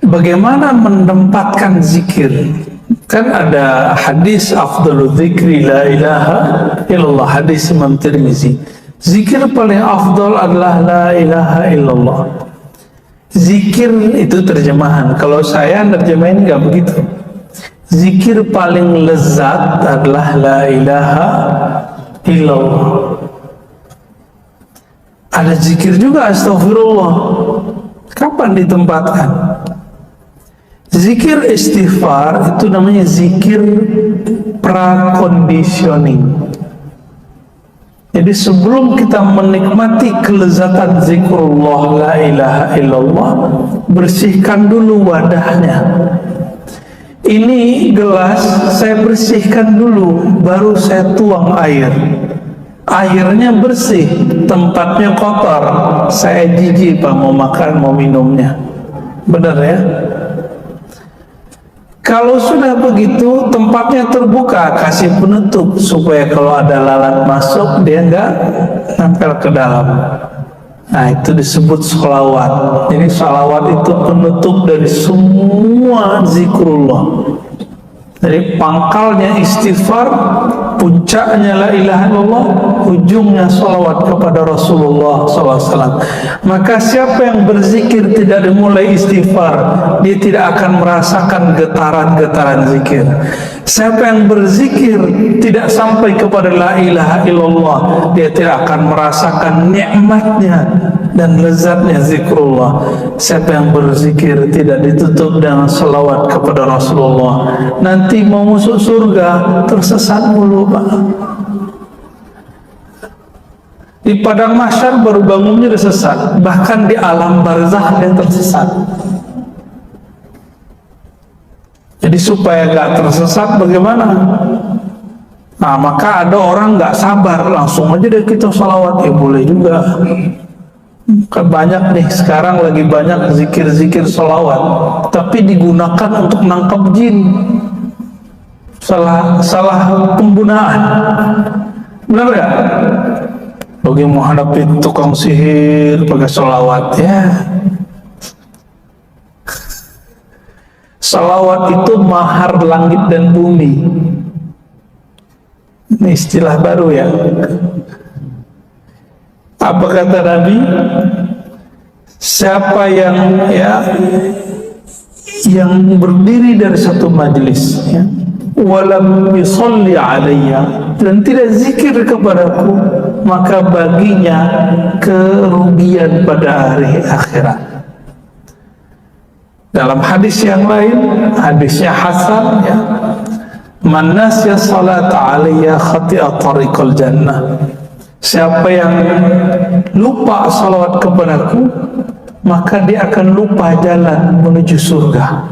bagaimana menempatkan zikir? Kan ada hadis afdalu dzikri la ilaha illallah, hadis Imam Tirmizi. Zikir paling afdal adalah la ilaha illallah. Zikir itu terjemahan. Kalau saya nerjemahin nggak begitu. Zikir paling lezat adalah la ilaha illallah. Ada zikir juga astagfirullah. Kapan ditempatkan? Zikir istighfar itu namanya zikir prakondisioning. Jadi sebelum kita menikmati kelezatan zikrullah la ilaha illallah, bersihkan dulu wadahnya. Ini gelas saya bersihkan dulu, baru saya tuang air. Airnya bersih, tempatnya kotor, saya jijik Pak mau makan mau minumnya. Benar ya? Kalau sudah begitu, tempatnya terbuka, kasih penutup supaya kalau ada lalat masuk dia enggak nempel ke dalam. Nah, itu disebut sholawat. Jadi sholawat itu penutup dari semua zikrullah. Jadi pangkalnya istighfar, puncaknya la ilaha illallah, ujungnya salawat kepada Rasulullah SAW. Maka siapa yang berzikir tidak dimulai istighfar, dia tidak akan merasakan getaran-getaran zikir. Siapa yang berzikir tidak sampai kepada la ilaha illallah, dia tidak akan merasakan nikmatnya dan lezatnya zikrullah. Siapa yang berzikir tidak ditutup dengan salawat kepada Rasulullah, nanti mau masuk surga tersesat mulu Pak. Di padang mahsyar baru bangunnya udah sesat, bahkan di alam barzakh dia tersesat. Jadi supaya gak tersesat bagaimana? Nah, maka ada orang gak sabar, langsung aja deh kita salawat. Ya boleh juga. Kan banyak nih sekarang lagi banyak zikir-zikir salawat, tapi digunakan untuk nangkap jin. Salah penggunaan. Benar gak? Bagi menghadapi tukang sihir pakai salawat ya. Salawat itu mahar langit dan bumi. Ini istilah baru ya. Apa kata Nabi? Siapa yang berdiri dari satu majelis ya, walam yusalli alayya, dan tidak zikir kepadaku, maka baginya kerugian pada hari akhirat. Dalam hadis yang lain, hadisnya hasan ya, man nasya salat alayya khati'a tariqal jannah. Siapa yang lupa salawat kepadaku, maka dia akan lupa jalan menuju surga.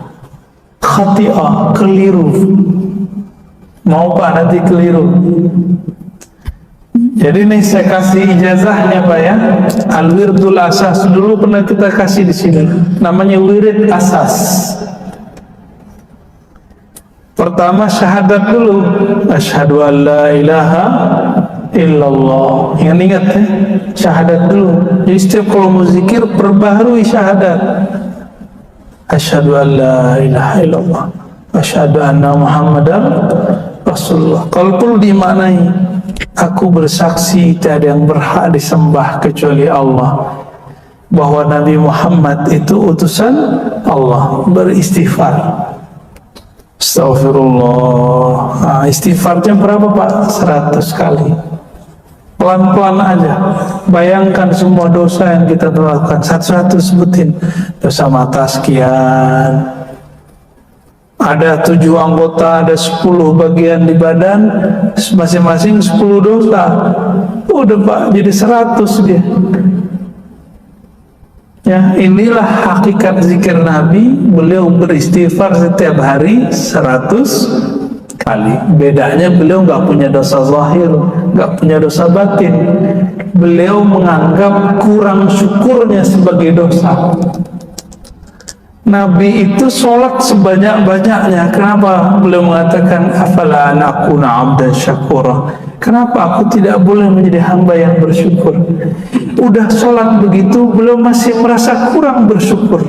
Khati'ah, keliru. Mau Pak nanti keliru. Jadi nih saya kasih ijazahnya Pak ya. Al-wirdul asas dulu pernah kita kasih di sini. Namanya wirid asas. Pertama syahadat dulu. Asyhadu an la ilaha illallah. Ingat ya, syahadat dulu. Jadi setiap kalau mau zikir perbaharui syahadat. Asyhadu an la ilaha illallah. Asyhadu anna Muhammadar Rasulullah. Kalau perlu dimaknai, aku bersaksi tiada yang berhak disembah kecuali Allah, bahwa Nabi Muhammad itu utusan Allah. Beristighfar. Astaghfirullah. Nah, istighfarnya berapa Pak? 100 kali. Pelan-pelan aja. Bayangkan semua dosa yang kita lakukan. Satu-satu sebutin. Dosa mata sekian. Ada 7 anggota, ada 10 bagian di badan, masing-masing 10 dosa. Udah Pak, jadi 100 dia. Ya, inilah hakikat zikir Nabi. Beliau beristighfar setiap hari 100 kali. Bedanya beliau nggak punya dosa zahir, nggak punya dosa batin. Beliau menganggap kurang syukurnya sebagai dosa. Nabi itu sholat sebanyak-banyaknya. Kenapa? Beliau mengatakan, afala anakuna abdan syakura. Kenapa aku tidak boleh menjadi hamba yang bersyukur? Udah sholat begitu, beliau masih merasa kurang bersyukur.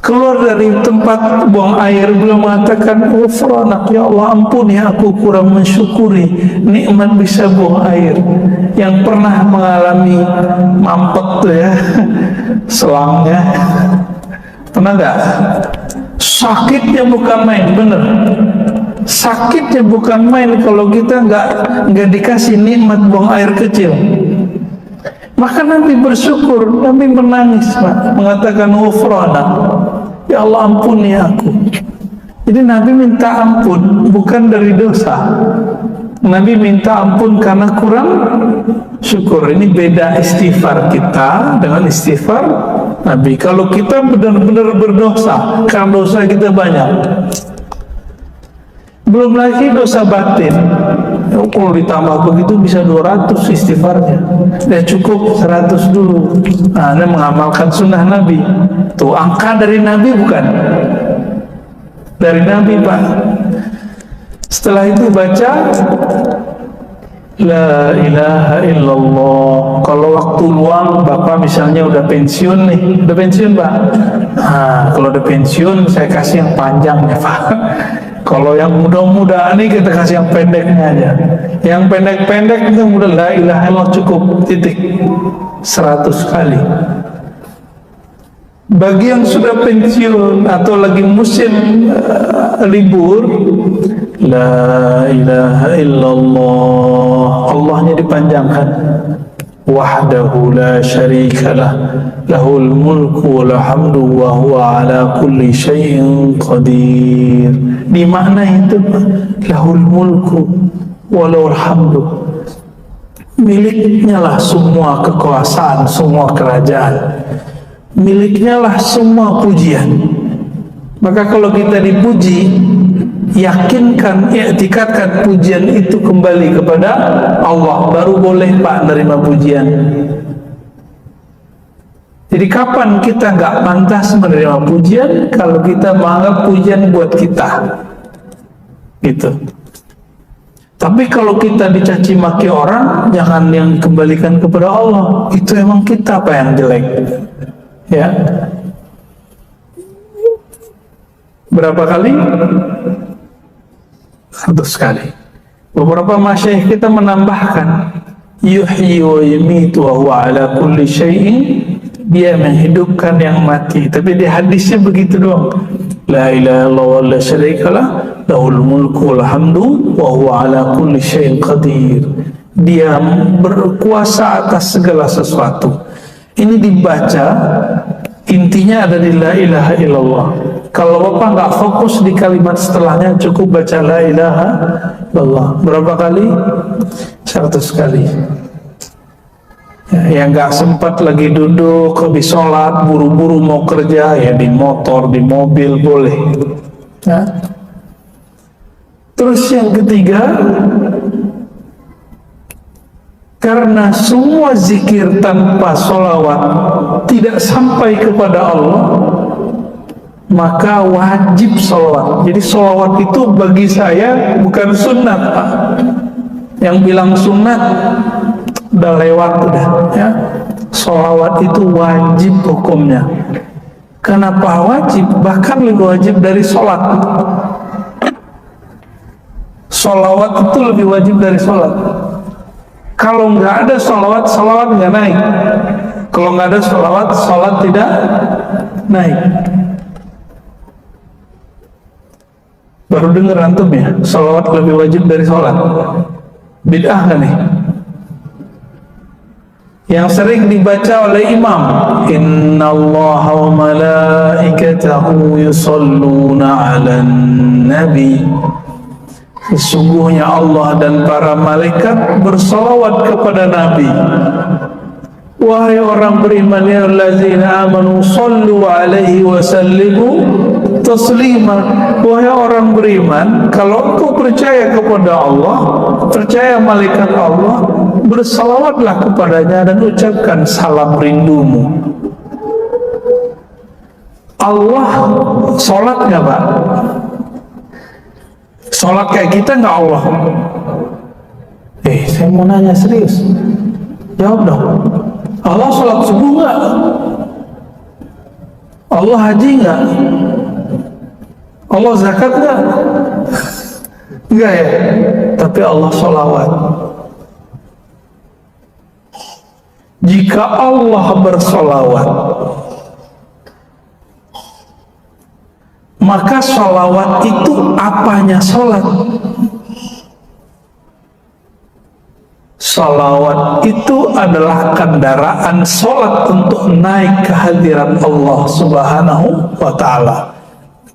keluar dari tempat buang air beliau mengatakan, ghufranak ya Allah, ampuni aku kurang mensyukuri nikmat bisa buang air. Yang pernah mengalami mampet tuh ya selangnya, pernah nggak? Sakitnya bukan main, bener. Sakitnya bukan main kalau kita nggak dikasih nikmat buang air kecil. Maka Nabi bersyukur, Nabi menangis, Pak, mengatakan ghufranak, ya Allah ampuni aku. Jadi Nabi minta ampun bukan dari dosa. Nabi minta ampun karena kurang syukur. Ini beda istighfar kita dengan istighfar Nabi. Kalau kita benar-benar berdosa, karena dosa kita banyak, belum lagi dosa batin. Kalau ditambah begitu bisa 200 istighfarnya. Dan cukup 100 dulu. Nah, Anda mengamalkan sunnah Nabi. Tuh angka dari Nabi bukan? Dari Nabi, Pak. Setelah itu baca La ilaha illallah. Kalau waktu luang Bapak misalnya udah pensiun nih, udah pensiun Pak. Nah, kalau udah pensiun saya kasih yang panjang ya Pak. Kalau yang mudah-mudahan nih kita kasih yang pendeknya aja. Yang pendek-pendek itu mudah, la ilaha illallah cukup, titik. 100 kali. Bagi yang sudah pensiun atau lagi musim libur, la ilaha illallah, Allahnya dipanjangkan. Wahdahu la syarikalah, lahul mulku wal hamdu wa huwa ala kulli syai'in qadir. Di makna itu lahul mulku walahul hamdu, miliknya lah semua kekuasaan, semua kerajaan, miliknya lah semua pujian. Maka kalau kita dipuji, yakinkan, i'tikadkan pujian itu kembali kepada Allah, baru boleh Pak menerima pujian. Jadi kapan kita nggak pantas menerima pujian? Kalau kita menganggap pujian buat kita, gitu. Tapi kalau kita dicaci maki orang, jangan yang dikembalikan kepada Allah. Itu emang kita Pak yang jelek, ya. Berapa kali? 100 kali. Beberapa masyayikh kita menambahkan, yuhyi wa yumitu wa huwa ala kulli syai'in, dia menghidupkan yang mati. Tapi di hadisnya begitu doang. La ilaha illallah wa la syarikalah, lahul mulku wal hamdu wa huwa ala kulli syai'in qadir. Dia berkuasa atas segala sesuatu. Ini dibaca, intinya ada di la ilaha illallah. Kalau Bapak nggak fokus di kalimat setelahnya, cukup baca la ilaha illallah. Berapa kali? 100 kali. Ya, yang nggak sempat lagi duduk, habis sholat, buru-buru mau kerja, ya di motor, di mobil boleh. Ya. Terus yang ketiga, karena semua zikir tanpa sholawat tidak sampai kepada Allah, maka wajib sholawat. Jadi sholawat itu bagi saya bukan sunat Pak. Yang bilang sunat udah lewat udah ya. Sholawat itu wajib hukumnya. Kenapa wajib? Bahkan lebih wajib dari sholat. Sholawat itu lebih wajib dari sholat. Kalau nggak ada sholawat, sholawat nggak naik. Kalau nggak ada sholawat, sholat tidak naik. Baru dengar antum ya, sholawat lebih wajib dari sholat. Bid'ah kan nih? Yang sering dibaca oleh imam, innallaha wa malaikatahu yusalluna 'alan nabi. Sesungguhnya Allah dan para malaikat bersalawat kepada Nabi. Wahai orang beriman, ya allazina amanu sallu alaihi wa sallimu taslima. Wahai orang beriman, kalau engkau percaya kepada Allah, percaya malaikat Allah, bersalawatlah kepadanya dan ucapkan salam rindumu. Allah sholat nggak Pak? Sholat kayak kita nggak Allah? Saya mau nanya serius, jawab dong. Allah sholat subuh nggak? Allah haji nggak? Allah zakat nggak? Enggak ya, tapi Allah sholawat. Jika Allah bersolawat, maka sholawat itu apanya sholat? Sholawat itu adalah kendaraan sholat untuk naik ke hadirat Allah Subhanahu wa Ta'ala.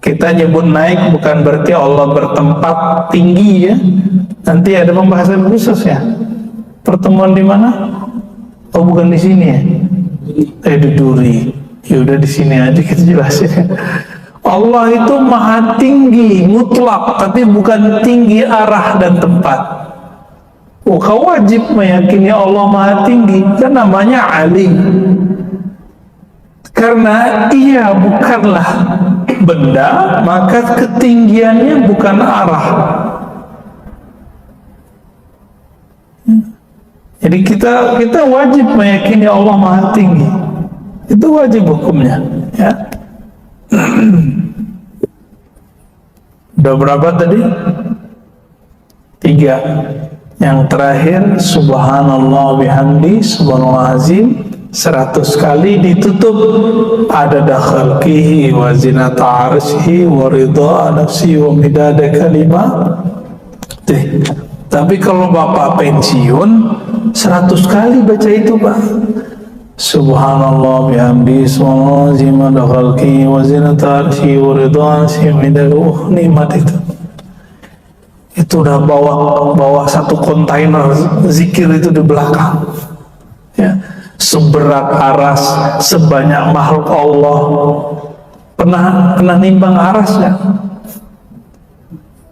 Kita nyebut naik bukan berarti Allah bertempat tinggi ya. Nanti ada pembahasan khusus ya. Pertemuan di mana? Oh bukan di sini ya. Di Duri. Ya udah di sini aja kita jelasin. Allah itu maha tinggi mutlak, tapi bukan tinggi arah dan tempat. Oh kau wajib meyakini Allah maha tinggi, kan namanya alim. Karena ia bukanlah benda, maka ketinggiannya bukan arah. Jadi kita wajib meyakini Allah maha tinggi. Itu wajib hukumnya, ya. Udah berapa tadi? 3. Yang terakhir, subhanallah bihamdi, subhanallah azim, 100 kali ditutup adada khalqihi wa zinata arsyihi wa ridha nafsi wa midada kalimah. Tapi kalau bapak pensiun 100 kali baca itu Pak. Subhanallah bihamdi, subhanallah azim, adada khalqihi wa zinata arsyihi wa ridha nafsi wa midada. Nikmat itu. Itu udah bawa satu kontainer zikir itu di belakang ya. Seberat aras, sebanyak makhluk Allah. Pernah nimbang aras ya?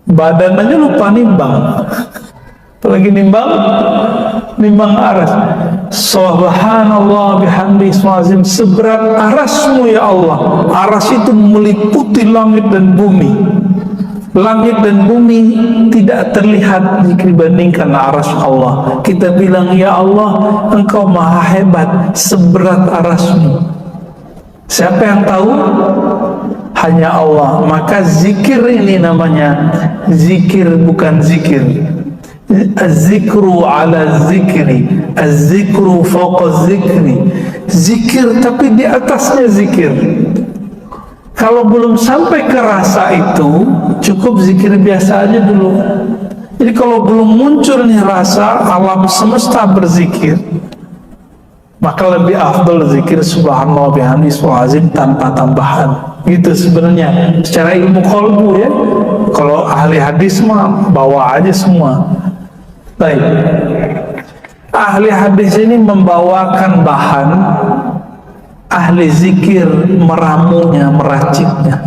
Badan aja lupa nimbang, apalagi nimbang aras. Subhanallah bihamdi subhanallah, seberat arasmu ya Allah. Aras itu meliputi langit dan bumi. Langit dan bumi tidak terlihat jika dibandingkan aras Allah. Kita bilang, ya Allah, Engkau maha hebat, seberat arasmu. Siapa yang tahu? Hanya Allah. Maka zikir ini namanya zikir bukan zikir. Az-zikru ala zikri, az-zikru fawqa zikri. Zikir tapi di atasnya zikir. Kalau belum sampai ke rasa itu, cukup zikir biasa aja dulu. Jadi kalau belum muncul nih rasa, alam semesta berzikir, maka lebih afdal zikir subhanallah bihamdi subhanallah azim tanpa tambahan. Gitu sebenarnya secara ilmu qalbu ya. Kalau ahli hadis mah bawa aja semua. Baik. Ahli hadis ini membawakan bahan, ahli zikir meramunya, meraciknya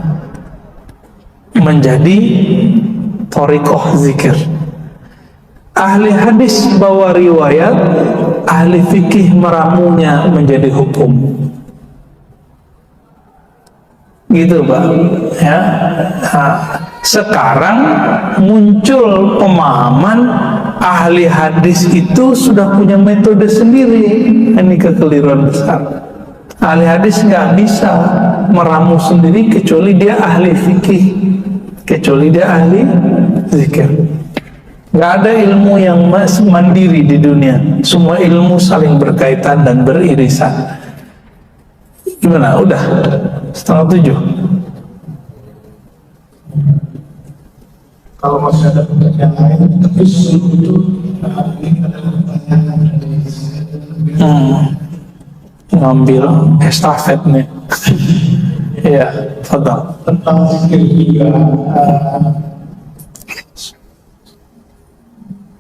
menjadi thariqah zikir. Ahli hadis bawa riwayat, ahli fikih meramunya menjadi hukum. Gitu Pak ya. Nah, sekarang muncul pemahaman ahli hadis itu sudah punya metode sendiri. Ini kekeliruan besar. Ahli hadis nggak bisa meramu sendiri kecuali dia ahli fikih, kecuali dia ahli zikir. Nggak ada ilmu yang mandiri di dunia. Semua ilmu saling berkaitan dan beririsan. Gimana? Udah 6:30. Kalau masih ada pertanyaan lain, tapi sebelum itu ini adalah pertanyaan dari ngambil estafet nih. Iya, fadal. tentang zikir juga.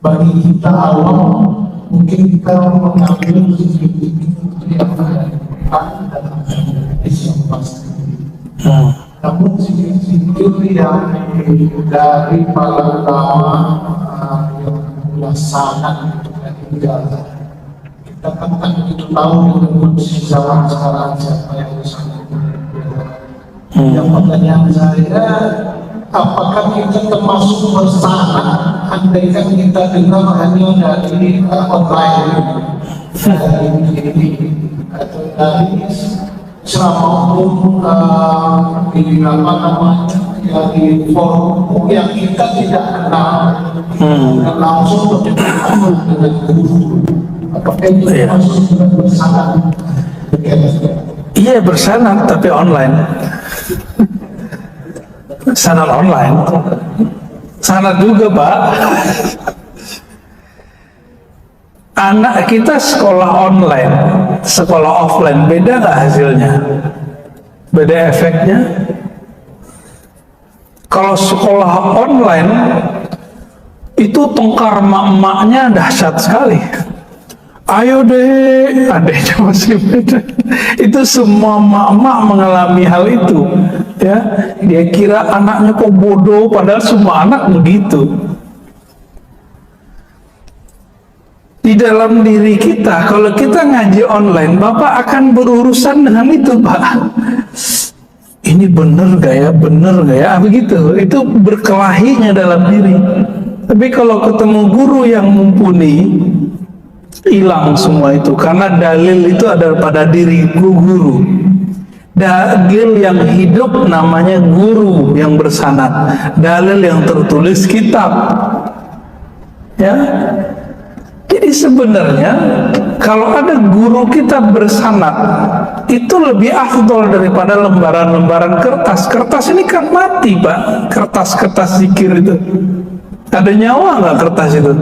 Bagi kita awam, mungkin kita mengambil zikir itu yang ada di Quran dan hadis yang pasti. Namun zikir yang dari para ulama yang melaksanakan itu kan tinggal. Kita kan begitu tahu dengan kondisi zaman sekarang siapa yang bisa. Yang pertanyaan saya, apakah kita termasuk bersama andaikan kita dengar hanya dari online, dari ini atau dari selama umum di apa namanya ya di forum yang kita tidak kenal dan langsung bertemu dengan guru. Apakah itu masih bersanad? Iya bersanad tapi online. Sanad online. Sanad juga Pak. Anak kita sekolah online, sekolah offline, beda nggak hasilnya? Beda efeknya? Kalau sekolah online, itu tengkar mak-maknya dahsyat sekali. Ayo deh, adanya masih beda. Itu semua mak-mak mengalami hal itu. Ya, dia kira anaknya kok bodoh, padahal semua anak begitu. Di dalam diri kita, kalau kita ngaji online, Bapak akan berurusan dengan itu, Pak. Ini bener gak ya, bener gak ya, begitu. Itu berkelahinya dalam diri. Tapi kalau ketemu guru yang mumpuni, hilang semua itu. Karena dalil itu ada pada diri guru. Dalil yang hidup namanya guru yang bersanad. Dalil yang tertulis kitab. Ya. Jadi sebenarnya kalau ada guru kita bersanad itu lebih afdol daripada lembaran-lembaran kertas. Kertas ini kan mati Pak. Kertas-kertas zikir itu. Ada nyawa nggak kertas itu?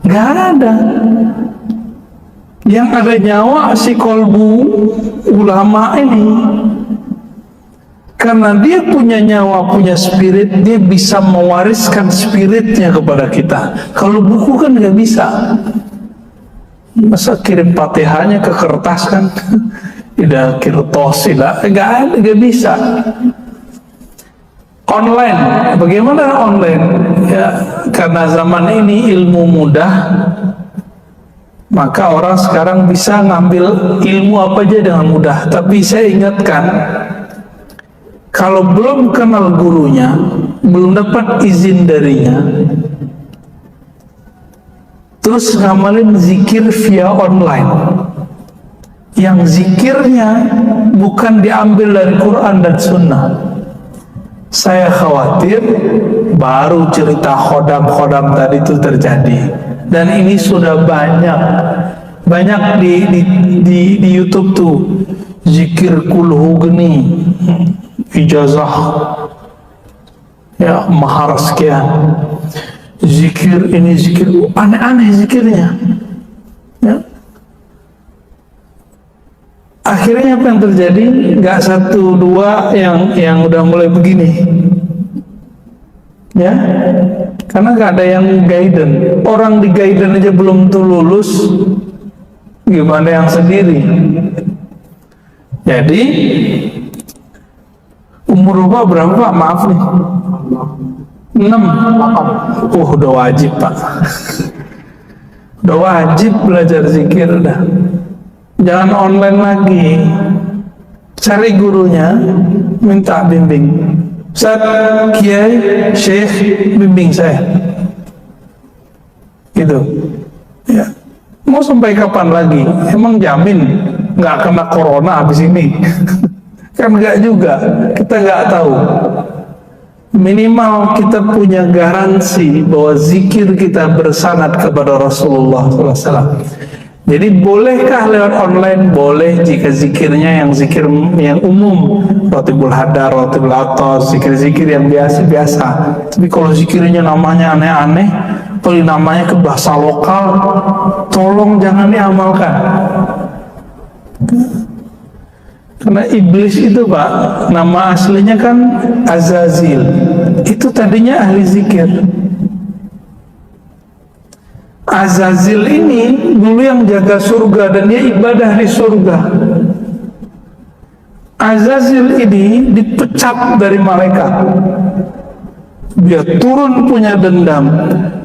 Nggak ada. Yang ada nyawa si kolbu ulama ini. Karena dia punya nyawa, punya spirit, dia bisa mewariskan spiritnya kepada kita. Kalau buku kan nggak bisa. Masa kirim Fatihahnya ke kertas kan? Tidak kertas, nggak bisa. Online, bagaimana online? Ya, karena zaman ini ilmu mudah, maka orang sekarang bisa ngambil ilmu apa aja dengan mudah. Tapi saya ingatkan, kalau belum kenal gurunya, belum dapat izin darinya, terus ngamalin zikir via online, yang zikirnya bukan diambil dari Quran dan Sunnah, saya khawatir baru cerita khodam-khodam tadi itu terjadi. Dan ini sudah banyak di YouTube tuh, zikir kulhu geni, ijazah ya mahar sekian, zikir ini zikir aneh-aneh zikirnya ya. Akhirnya apa yang terjadi? Nggak satu dua yang udah mulai begini ya, karena nggak ada yang guidance. Orang di guidance aja belum tentu lulus, gimana yang sendiri? Jadi umur Bapak berapa Pak? Maaf nih, 6. Udah wajib Pak. Udah wajib belajar zikir udah. Jangan online lagi. Cari gurunya, minta bimbing. Ustaz, Kiai, Syekh, bimbing saya. Gitu. Ya. Mau sampai kapan lagi? Emang jamin nggak kena corona habis ini? Kan nggak juga, kita nggak tahu. Minimal kita punya garansi bahwa zikir kita bersanad kepada Rasulullah SAW. Jadi bolehkah lewat online? Boleh jika zikirnya yang zikir yang umum, Ratibul Hadar, Ratibul Atas, zikir-zikir yang biasa-biasa. Tapi kalau zikirnya namanya aneh-aneh, kalau namanya ke bahasa lokal, tolong jangan diamalkan. Karena iblis itu Pak, nama aslinya kan Azazil. Itu tadinya ahli zikir. Azazil ini dulu yang jaga surga dan dia ibadah di surga. Azazil ini dipecat dari malaikat. Dia turun punya dendam.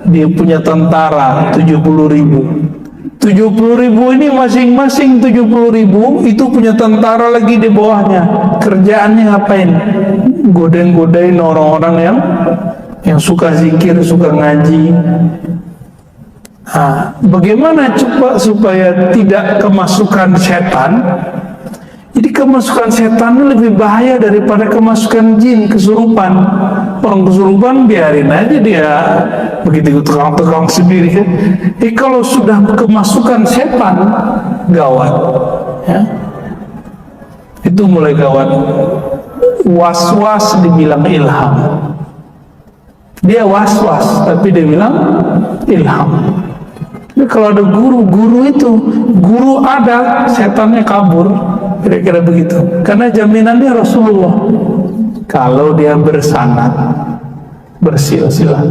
Dia punya tentara 70.000. 70.000 ini masing-masing 70.000 itu punya tentara lagi di bawahnya. Kerjaannya ngapain? Godain-godain orang-orang yang suka zikir, suka ngaji. Bagaimana coba supaya tidak kemasukan setan? Jadi kemasukan setan lebih bahaya daripada kemasukan jin, kesurupan. Orang kesurupan biarin aja dia begitu tukang-tukang sendiri kan. Kalau sudah kemasukan setan, gawat. Ya. Itu mulai gawat. Was-was dibilang ilham. Dia was-was, tapi dia bilang ilham. Jadi kalau ada guru itu, guru ada, setannya kabur, kira-kira begitu. Karena jaminannya Rasulullah, kalau dia bersanad, bersilsilah,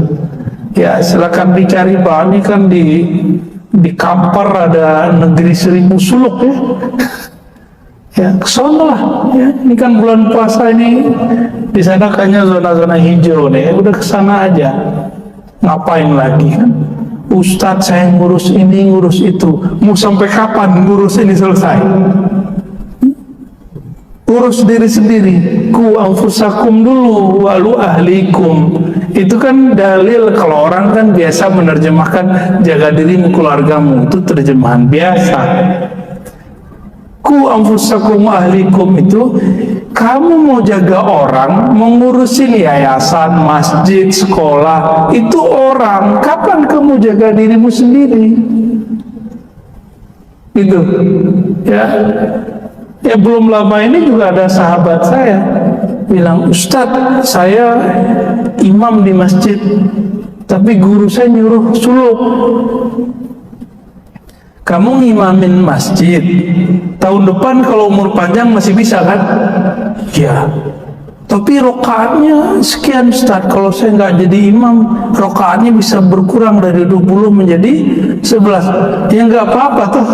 ya silakan dicari Pak. Ini kan di Kampar ada negeri 1000 suluk ya. Ya, kesana lah. Ya, ini kan bulan puasa ini, di sana kayaknya zona-zona hijau nih. Udah kesana aja. Ngapain lagi kan? Ustadz saya ngurus ini, ngurus itu. Mau sampai kapan ngurus ini selesai? Urus diri sendiri. Ku anfusakum dulu, walu ahlikum. Itu kan dalil kalau orang kan biasa menerjemahkan jaga dirimu, keluargamu. Itu terjemahan biasa. Ku anfusakum ahlikum itu kamu mau jaga orang, mau ngurusin yayasan, masjid, sekolah, itu orang. Kapan kamu jaga dirimu sendiri? Gitu. Ya. Ya belum lama ini juga ada sahabat saya bilang, Ustadz saya imam di masjid, tapi guru saya nyuruh suluk. Kamu ngimamin masjid, tahun depan kalau umur panjang masih bisa kan? Ya. Tapi rokaatnya sekian Ustaz, kalau saya nggak jadi imam, rokaatnya bisa berkurang dari 20 menjadi 11. Ya nggak apa-apa tuh.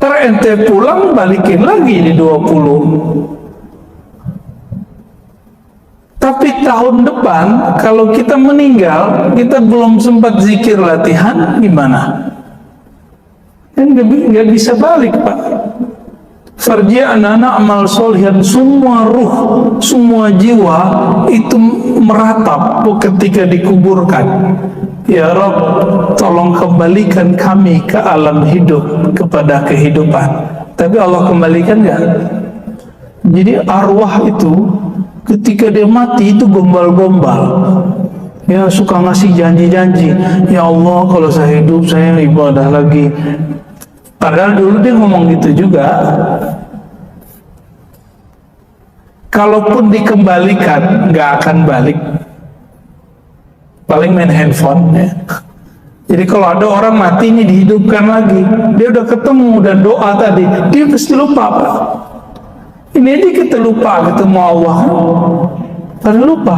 Ntar ente pulang balikin lagi di 20. Tapi tahun depan kalau kita meninggal, kita belum sempat zikir latihan, gimana? Kan nggak bisa balik Pak. Farji'na na'mal solihan, semua ruh, semua jiwa itu meratap ketika dikuburkan. Ya Rabb, tolong kembalikan kami ke alam hidup, kepada kehidupan. Tapi Allah kembalikan nggak? Jadi arwah itu ketika dia mati itu gombal-gombal. Ya suka ngasih janji-janji. Ya Allah kalau saya hidup saya ibadah lagi. Padahal dulu dia ngomong gitu juga. Kalaupun dikembalikan nggak akan balik. Paling main handphone ya. Jadi kalau ada orang mati ini dihidupkan lagi, dia udah ketemu dan doa tadi, dia pasti lupa Pak. Ini aja kita lupa ketemu Allah, pada lupa.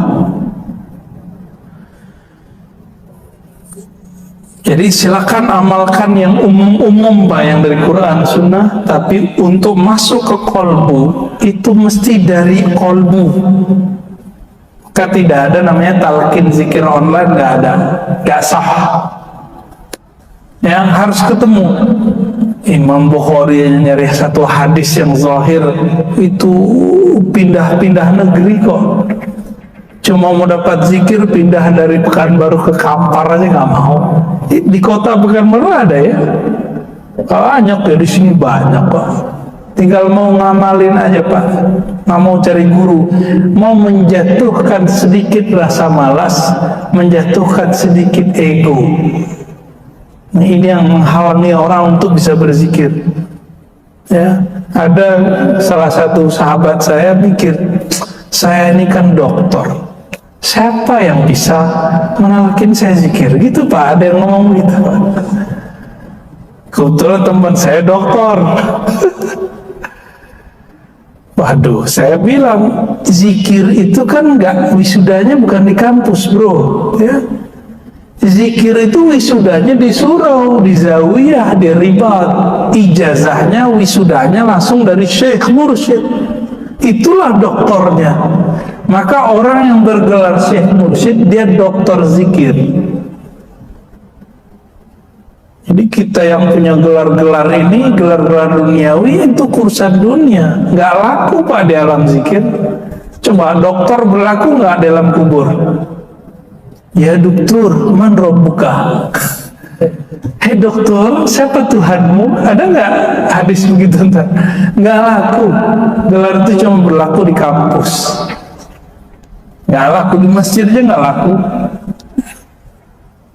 Jadi silakan amalkan yang umum-umum Pak, yang dari Quran Sunnah, tapi untuk masuk ke kolbu itu mesti dari kolbu. Maka tidak ada namanya talqin zikir online, nggak ada, nggak sah. Yang harus ketemu. Imam Bukhari nyari satu hadis yang zahir itu pindah-pindah negeri kok. Cuma mau dapat zikir pindah dari Pekanbaru ke Kampar aja nggak mau. Di kota Pekanbaru ada ya, banyak ya, di sini banyak kok. Tinggal mau ngamalin aja Pak, nggak mau cari guru, mau menjatuhkan sedikit rasa malas, menjatuhkan sedikit ego. Nah, ini yang menghalangi orang untuk bisa berzikir. Ya, ada salah satu sahabat saya mikir, saya ini kan dokter, siapa yang bisa menalkin saya zikir? Gitu Pak, ada yang ngomong gitu Pak. Kebetulan teman saya dokter. Waduh, saya bilang zikir itu kan nggak, wisudanya bukan di kampus bro, ya. Zikir itu wisudanya di surau, di zawiyah, di ribat. Ijazahnya, wisudanya langsung dari syekh mursyid. Itulah doktornya. Maka orang yang bergelar syekh mursyid, dia dokter zikir. Jadi kita yang punya gelar-gelar ini, gelar-gelar duniawi, itu urusan dunia. Nggak laku Pak di alam zikir. Coba dokter berlaku nggak dalam kubur? Ya dokter, man robbuka. Hei dokter, siapa Tuhanmu? Ada nggak hadis begitu? Nggak laku. Gelar itu cuma berlaku di kampus. Nggak laku di masjid aja nggak laku.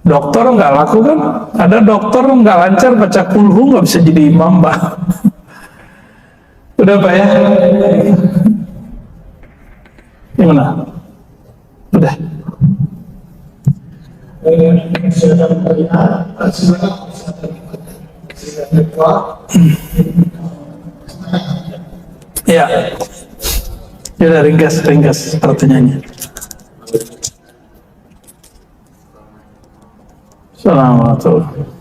Dokter nggak laku kan? Ada dokter nggak lancar baca kulhu nggak bisa jadi imam, Pak. Udah Pak ya? Gimana? Udah. Silakan pertanyaan, silakan Ya. Ya, ringkas pertanyaannya. Assalamualaikum.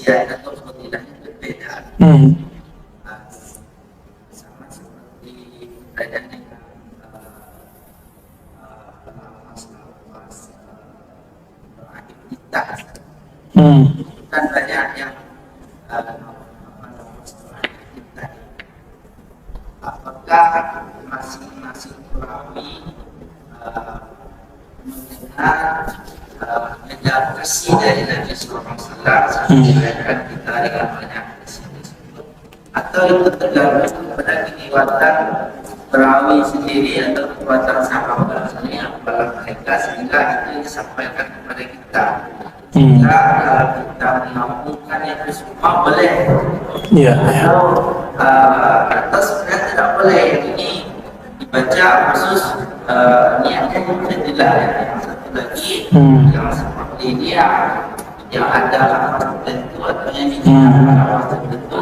Atau fadilahnya berbeda, sama seperti adanya aktivitas kan banyak yang kita, apakah masing-masing perawi mendengar meditasi dari Nabi Sallallahu Alaihi Wasallam yang kita dengan banyak tersebut, atau itu tergantung kepada kekuatan perawi sendiri atau kekuatan sahabat apabila mereka sehingga itu disampaikan kepada kita. Jika kita mengampungkannya itu semua boleh, atau sebenarnya tidak boleh. Ini dibaca khusus niatnya tidak. Yang satu lagi yang seperti ini yang ada lafaz tertentu atau yang tidak lafaz tertentu,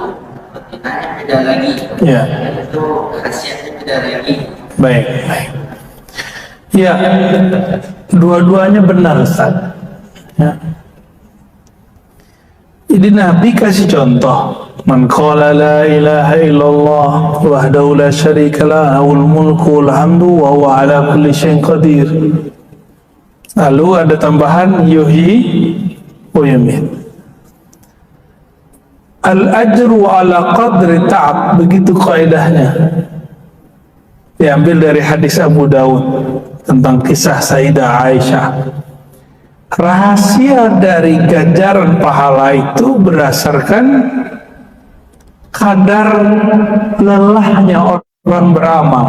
fadilahnya beda lagi. Itu khasiatnya beda lagi. Baik. Ya, dua-duanya benar, Ustaz. Ya. Ini Nabi kasih contoh, man qala la ilaha illallah wahdahu la syarika lah lahul mulku wal hamdu wa huwa ala kulli syai'in qadir. Lalu ada tambahan yuhyi wa yumiit. Al ajru ala qadri ta'ab, begitu kaidahnya. Diambil dari hadis Abu Daud tentang kisah Sayyidah Aisyah. Rahasia dari ganjaran pahala itu berdasarkan kadar lelahnya orang beramal.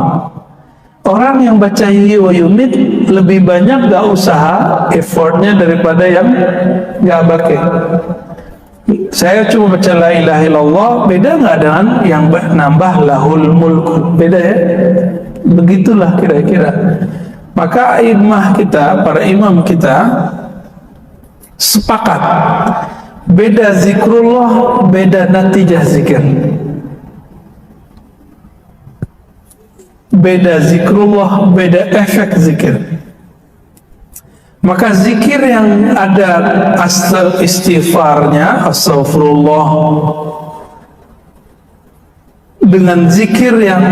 Orang yang baca yuhyi wa yumiit lebih banyak gak usaha effortnya daripada yang gak pakai. Saya cuma baca la ilaha illallah, beda gak dengan yang nambah lahul mulku? Beda ya? Begitulah kira-kira. Maka para imam kita sepakat, beda zikrullah, beda natijah zikir. Beda zikrullah, beda efek zikir. Maka zikir yang ada istighfarnya, astaghfirullah, dengan zikir yang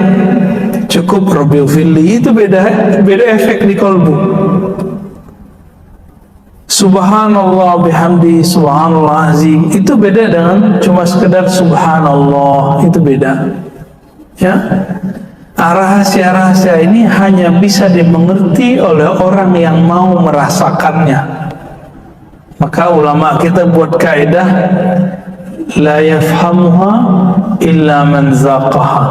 cukup Rabbighfirli, itu beda efek di kolbu. Subhanallah bihamdi, subhanallah azim, itu beda dengan cuma sekedar subhanallah, itu beda. Ya, rahasia-rahasia ini hanya bisa dimengerti oleh orang yang mau merasakannya. Maka ulama kita buat kaidah, la yafhamuha illa man zaqaha.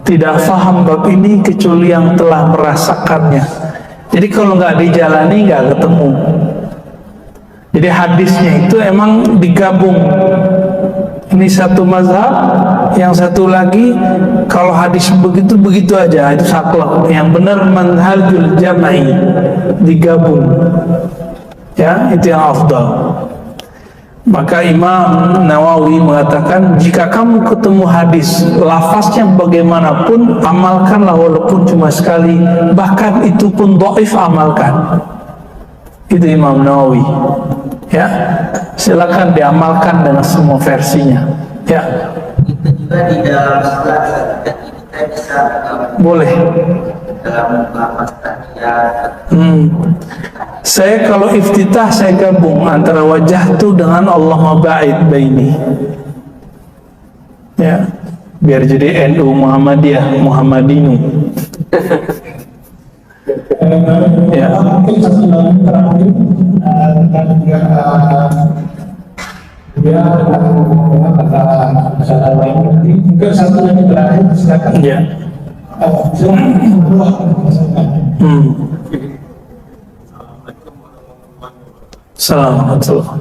Tidak faham bab ini kecuali yang telah merasakannya. Jadi kalau nggak dijalani nggak ketemu. Jadi hadisnya itu emang digabung. Ini satu mazhab, yang satu lagi kalau hadis begitu aja, itu saklek. Yang benar manhajul jama'i, digabung. Ya, itu yang afdal. Maka Imam Nawawi mengatakan, jika kamu ketemu hadis lafaznya bagaimanapun, amalkanlah walaupun cuma sekali, bahkan itu pun dhaif, amalkan. Itu Imam Nawawi. Ya, silakan diamalkan dengan semua versinya. Ya, Kita juga di dalam salat kita bisa boleh. dalam lafaz tahiyat. Saya kalau iftitah saya gabung antara wajah tu dengan Allahumma ba'id baini. Ya, biar jadi NU Muhammadiyah, Muhammadinu. Ya. Mungkin satu lagi terakhir dan juga dia kata masalah lain nanti juga satu lagi terakhir silakan. Ya. Assalamualaikum.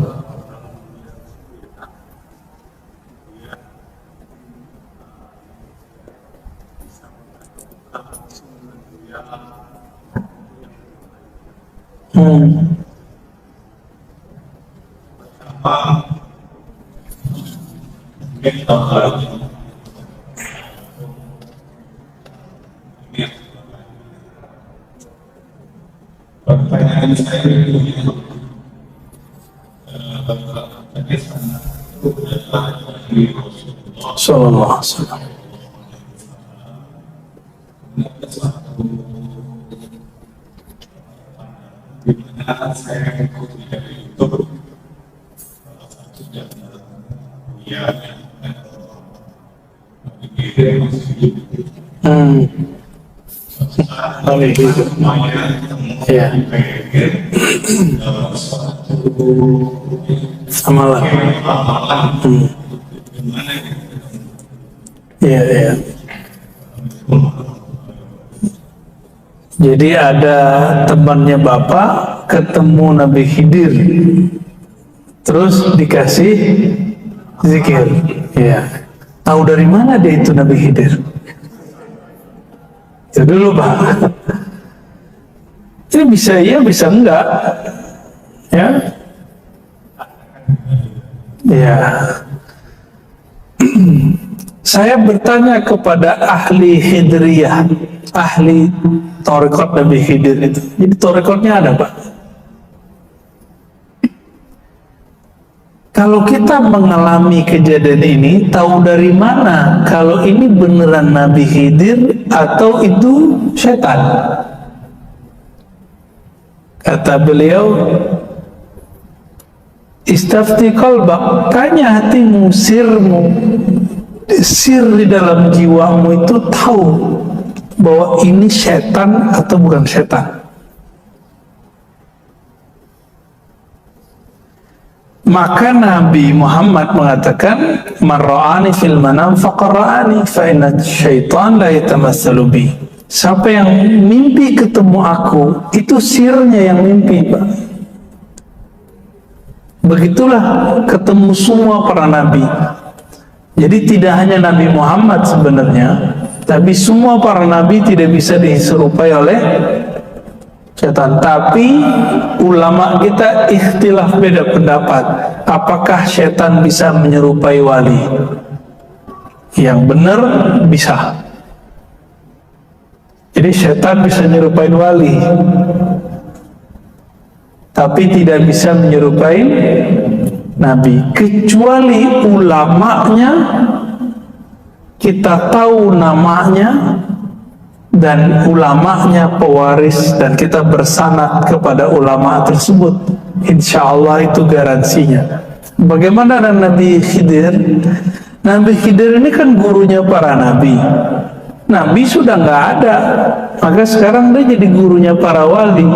Pertanyaan saya itu Sallallahu alaihi wasallam. saya ikuti dari YouTube satu jam ya Ya. Amalan. Iya, iya. Jadi ada temannya bapak ketemu Nabi Khidir, terus dikasih zikir. Iya. Tahu dari mana dia itu Nabi Khidir? Itu dulu pak. Ini bisa iya, bisa enggak. Ya. Ya. Saya bertanya kepada ahli Hidriyah, ahli Thariqat Nabi Khidir itu. Jadi Thariqatnya ada pak. Kalau kita mengalami kejadian ini, tahu dari mana kalau ini beneran Nabi Khidir atau itu setan? Kata beliau, istafti qalbak, tanya hatimu, sirmu, sir di dalam jiwamu itu tahu bahwa ini setan atau bukan setan. Maka Nabi Muhammad mengatakan, man ra'ani fil manam faqad ra'ani fa inna syaitan la yatamassalu bi. Siapa yang mimpi ketemu aku, itu sirnya yang mimpi, Pak. Begitulah ketemu semua para nabi. Jadi tidak hanya Nabi Muhammad sebenarnya, tapi semua para nabi tidak bisa diserupai oleh setan. Tapi ulama kita ikhtilaf, beda pendapat. Apakah setan bisa menyerupai wali? Yang benar bisa. Jadi setan bisa menyerupai wali, tapi tidak bisa menyerupai nabi. Kecuali ulamanya, kita tahu namanya dan ulamanya pewaris, dan kita bersanad kepada ulama tersebut, insya Allah itu garansinya. Bagaimana dengan Nabi Khidir? Nabi Khidir ini kan gurunya para nabi. Nabi sudah nggak ada, maka sekarang dia jadi gurunya para wali.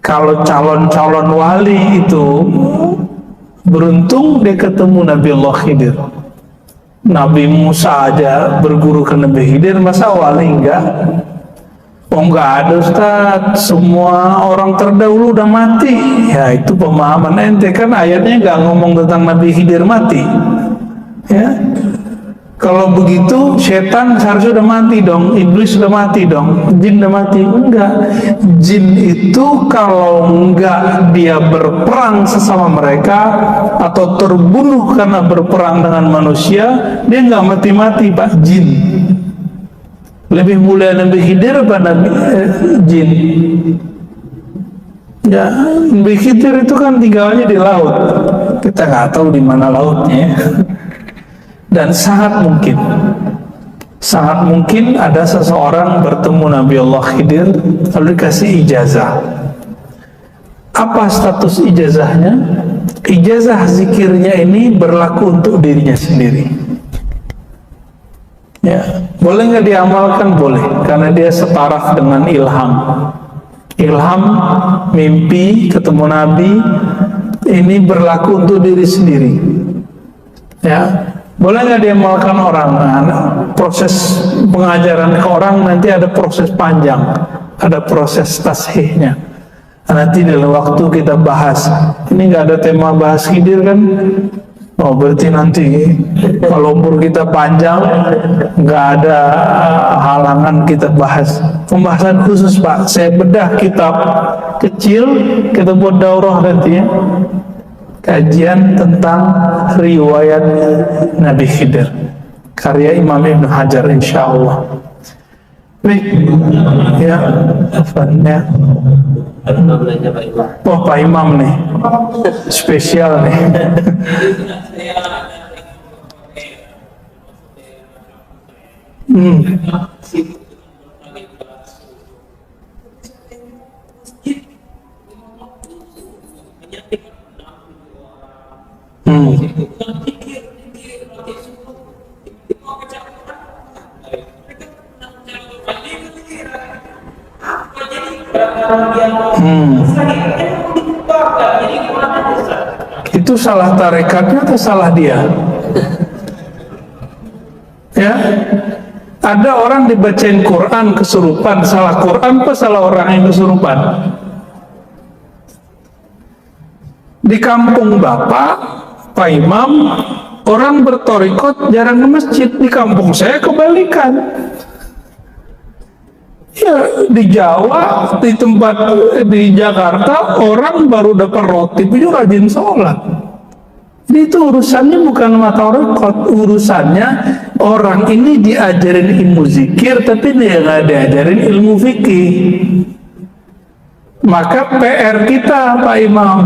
Kalau calon-calon wali itu beruntung dia ketemu Nabi Allah Khidir. Nabi Musa aja berguru ke Nabi Khidir, masa wali enggak? Oh enggak ada Ustaz, semua orang terdahulu udah mati. Ya itu pemahaman ente, kan ayatnya enggak ngomong tentang Nabi Khidir mati. Ya. Kalau begitu setan seharusnya udah mati dong, iblis udah mati dong, jin udah mati. Enggak, jin itu kalau enggak dia berperang sesama mereka atau terbunuh karena berperang dengan manusia, dia enggak mati-mati Pak. Jin lebih mulia Nabi Khidir apa Nabi jin? Ya, Nabi Khidir itu kan tinggalnya di laut, kita nggak tahu di mana lautnya. Dan sangat mungkin ada seseorang bertemu Nabi Allah Khidir lalu dikasih ijazah. Apa status ijazahnya? Ijazah zikirnya ini berlaku untuk dirinya sendiri. Ya, boleh nggak diamalkan? Boleh, karena dia setaraf dengan ilham. Ilham, mimpi, ketemu Nabi, ini berlaku untuk diri sendiri. Ya. Boleh nggak diamalkan orang? Nah, proses pengajaran ke orang nanti ada proses panjang, ada proses tashihnya. Nanti dalam waktu kita bahas. Ini nggak ada tema bahas Khidir kan? Oh, berarti nanti kalau umur kita panjang, nggak ada halangan kita bahas. Pembahasan khusus Pak. Saya bedah kitab kecil, kita buat daurah nanti ya. Kajian tentang riwayat Nabi Khidir, karya Imam Ibn Hajar, insya Allah. Baik, ya, ya. Oh, Pak Imam nih, spesial nih. Itu salah tarekatnya atau salah dia? Ya, ada orang dibacain Quran kesurupan, salah Quran apa salah orang yang kesurupan? Di kampung Bapak, Pak Imam, orang bertorikot jarang ke masjid. Di kampung saya kebalikan. Ya, di Jawa, di tempat di Jakarta, orang baru dapat roti itu rajin sholat. Jadi itu urusannya bukan mata torikot, urusannya orang ini diajarin ilmu zikir, tapi dia nggak diajarin ilmu fikih. Maka PR kita Pak Imam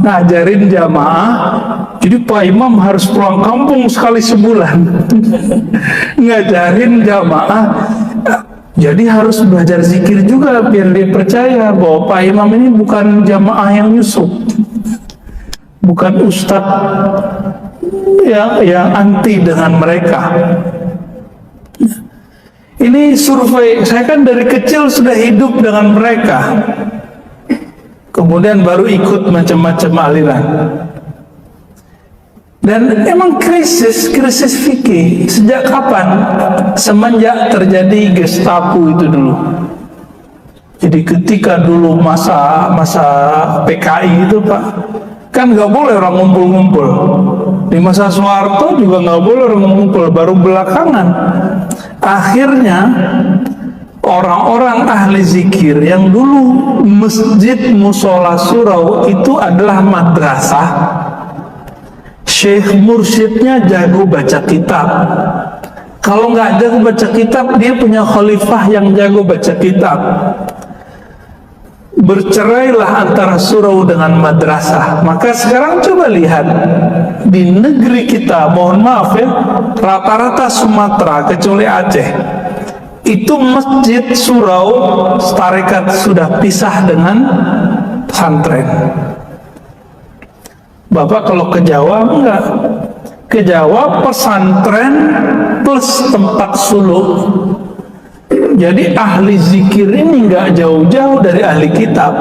ngajarin jamaah. Jadi Pak Imam harus pulang kampung sekali sebulan ngajarin jamaah. Jadi harus belajar zikir juga biar dia percaya bahwa Pak Imam ini bukan jamaah yang nyusup, bukan ustadz yang anti dengan mereka. Ini survei, saya kan dari kecil sudah hidup dengan mereka. Kemudian baru ikut macam-macam aliran. Dan emang krisis fikih sejak kapan? Semenjak terjadi Gestapo itu dulu. Jadi ketika dulu masa PKI itu Pak, kan nggak boleh orang ngumpul-ngumpul. Di masa Soeharto juga nggak boleh orang ngumpul. Baru belakangan akhirnya orang-orang ahli zikir yang dulu masjid musola surau itu adalah madrasah, syekh mursyidnya jago baca kitab. Kalau nggak jago baca kitab, dia punya khalifah yang jago baca kitab. Bercerailah antara surau dengan madrasah. Maka sekarang coba lihat di negeri kita, mohon maaf ya, rata-rata Sumatera kecuali Aceh, itu masjid surau tarekat sudah pisah dengan pesantren. Bapak kalau ke Jawa enggak, ke Jawa pesantren plus tempat suluk. Jadi ahli zikir ini enggak jauh-jauh dari ahli kitab,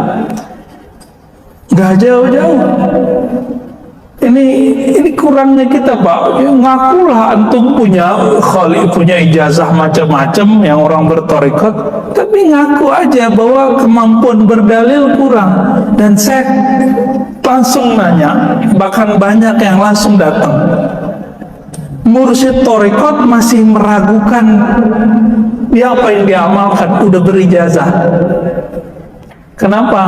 enggak jauh-jauh. Ini kurangnya kita Pak. Ngakulah antum punya ijazah macam-macam yang orang bertorikot, tapi ngaku aja bahwa kemampuan berdalil kurang. Dan saya langsung nanya, bahkan banyak yang langsung datang. mursyid torikot masih meragukan dia apa yang diamalkan, udah berijazah. Kenapa?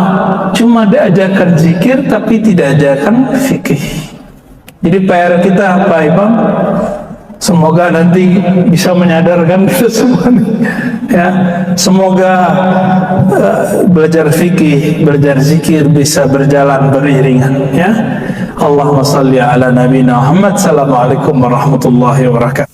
Cuma diajarkan zikir tapi tidak ajarkan fikih. Jadi PR kita apa, Imam? Semoga nanti bisa menyadarkan kita semua nih, ya. Semoga belajar fikih, belajar zikir bisa berjalan beriringan, ya. Allahumma salli ala nabiyina Muhammad. Assalamualaikum warahmatullahi wabarakatuh.